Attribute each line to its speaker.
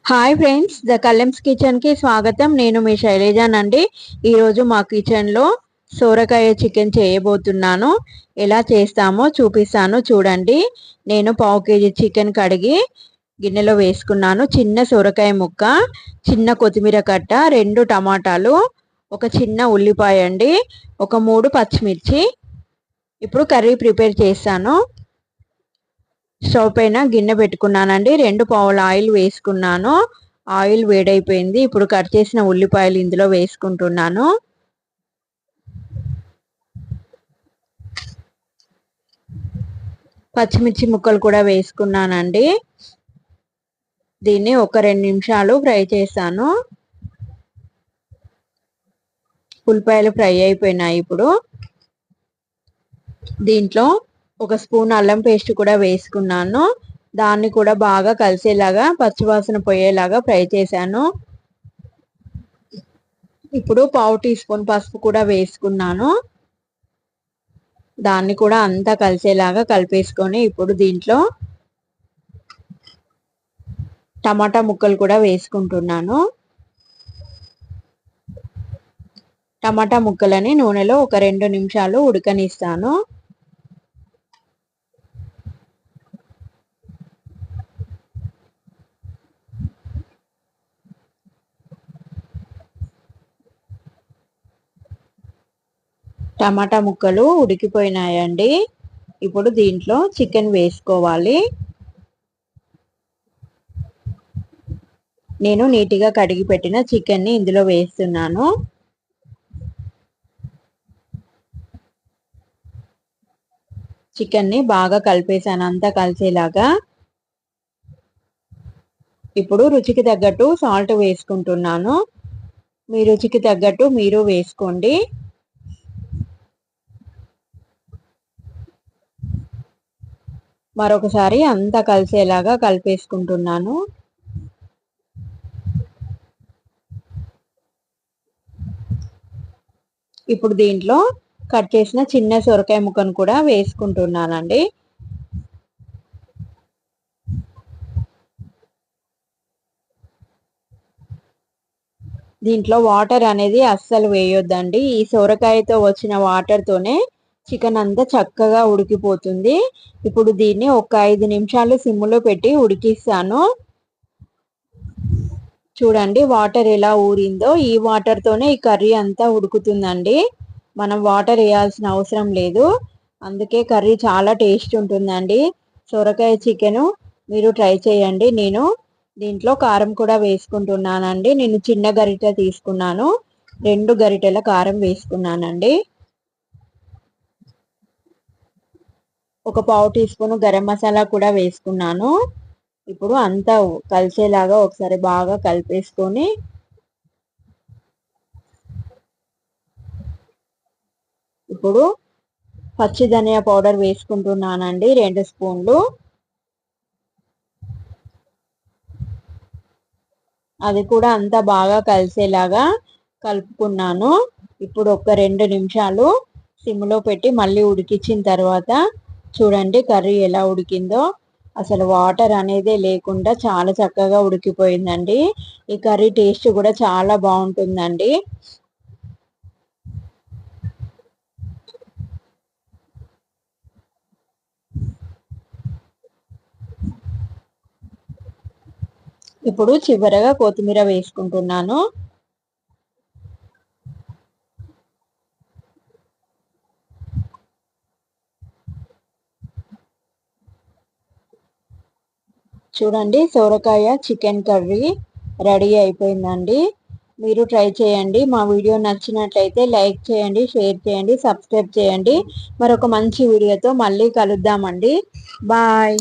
Speaker 1: Hi friends, the కలెమ్స్ కిచెన్కి స్వాగతం. నేను మీ శైలజానండి. ఈరోజు మా కిచెన్లో సోరకాయ చికెన్ చేయబోతున్నాను. ఎలా చేస్తామో చూపిస్తాను చూడండి. నేను పావు కేజీ చికెన్ కడిగి గిన్నెలో వేసుకున్నాను. చిన్న సోరకాయ ముక్క, చిన్న కొత్తిమీర కట్ట, 2 టమాటాలు, ఒక చిన్న ఉల్లిపాయ అండి, ఒక 3 పచ్చిమిర్చి. ఇప్పుడు కర్రీ ప్రిపేర్ చేస్తాను. స్టవ్ పైన గిన్నె పెట్టుకున్నానండి. 2 పావుల ఆయిల్ వేసుకున్నాను. ఆయిల్ వేడైపోయింది. ఇప్పుడు కట్ చేసిన ఉల్లిపాయలు ఇందులో వేసుకుంటున్నాను. పచ్చిమిర్చి ముక్కలు కూడా వేసుకున్నానండి. దీన్ని ఒక 2 నిమిషాలు ఫ్రై చేశాను. ఉల్లిపాయలు ఫ్రై అయిపోయినాయి. ఇప్పుడు దీంట్లో ఒక స్పూన్ అల్లం పేస్ట్ కూడా వేసుకున్నాను. దాన్ని కూడా బాగా కలిసేలాగా, పచ్చివాసన పోయేలాగా ఫ్రై చేశాను. ఇప్పుడు పావు టీ స్పూన్ పసుపు కూడా వేసుకున్నాను. దాన్ని కూడా అంతా కలిసేలాగా కలిపేసుకొని ఇప్పుడు దీంట్లో టమాటా ముక్కలు కూడా వేసుకుంటున్నాను. టమాటా ముక్కలని నూనెలో ఒక 2 నిమిషాలు ఉడకనిస్తాను. టమాటా ముక్కలు ఉడికిపోయినాయండి. ఇప్పుడు దీంట్లో చికెన్ వేసుకోవాలి. నేను నీట్గా కడిగి పెట్టిన చికెన్ని ఇందులో వేస్తున్నాను. చికెన్ని బాగా కలిపేసాను, అంతా కలిసేలాగా. ఇప్పుడు రుచికి తగ్గట్టు సాల్ట్ వేసుకుంటున్నాను. మీ రుచికి తగ్గట్టు మీరు వేసుకోండి. మరొకసారి అంతా కలిసేలాగా కలిపేసుకుంటున్నాను. ఇప్పుడు దీంట్లో కట్ చేసిన చిన్న సొరకాయ ముక్కను కూడా వేసుకుంటున్నానండి. దీంట్లో వాటర్ అనేది అస్సలు వేయొద్దండి. ఈ సొరకాయతో వచ్చిన వాటర్తోనే చికెన్ అంతా చక్కగా ఉడికిపోతుంది. ఇప్పుడు దీన్ని ఒక 5 నిమిషాలు సిమ్లో పెట్టి ఉడికిస్తాను. చూడండి వాటర్ ఎలా ఊరిందో. ఈ వాటర్తోనే ఈ కర్రీ అంతా ఉడుకుతుందండి. మనం వాటర్ వేయాల్సిన అవసరం లేదు. అందుకే కర్రీ చాలా టేస్ట్ ఉంటుందండి. సొరకాయ చికెను మీరు ట్రై చేయండి. నేను దీంట్లో కారం కూడా వేసుకుంటున్నానండి. నేను చిన్న గరిటె తీసుకున్నాను, 2 గరిటెల కారం వేసుకున్నానండి. ఒక పావు టీ స్పూన్ గరం మసాలా కూడా వేసుకున్నాను. ఇప్పుడు అంతా కలిసేలాగా ఒకసారి బాగా కలిపేసుకొని ఇప్పుడు పచ్చి ధనియా పౌడర్ వేసుకుంటున్నానండి, 2 స్పూన్లు. అది కూడా అంతా బాగా కలిసేలాగా కలుపుకున్నాను. ఇప్పుడు ఒక 2 నిమిషాలు సిమ్లో పెట్టి మళ్ళీ ఉడికించిన తర్వాత చూడండి కర్రీ ఎలా ఉడికిందో. అసలు వాటర్ అనేదే లేకుండా చాలా చక్కగా ఉడికిపోయిందండి. ఈ కర్రీ టేస్ట్ కూడా చాలా బాగుంటుందండి. ఇప్పుడు చివరగా కొత్తిమీర వేసుకుంటున్నాను. చూడండి సొరకాయ చికెన్ కర్రీ రెడీ అయిపోయిందండి. మీరు ట్రై చేయండి. మా వీడియో నచ్చినట్లయితే లైక్ చేయండి, షేర్ చేయండి, సబ్స్క్రైబ్ చేయండి. మరొక మంచి వీడియోతో మళ్ళీ కలుద్దామండి. బాయ్.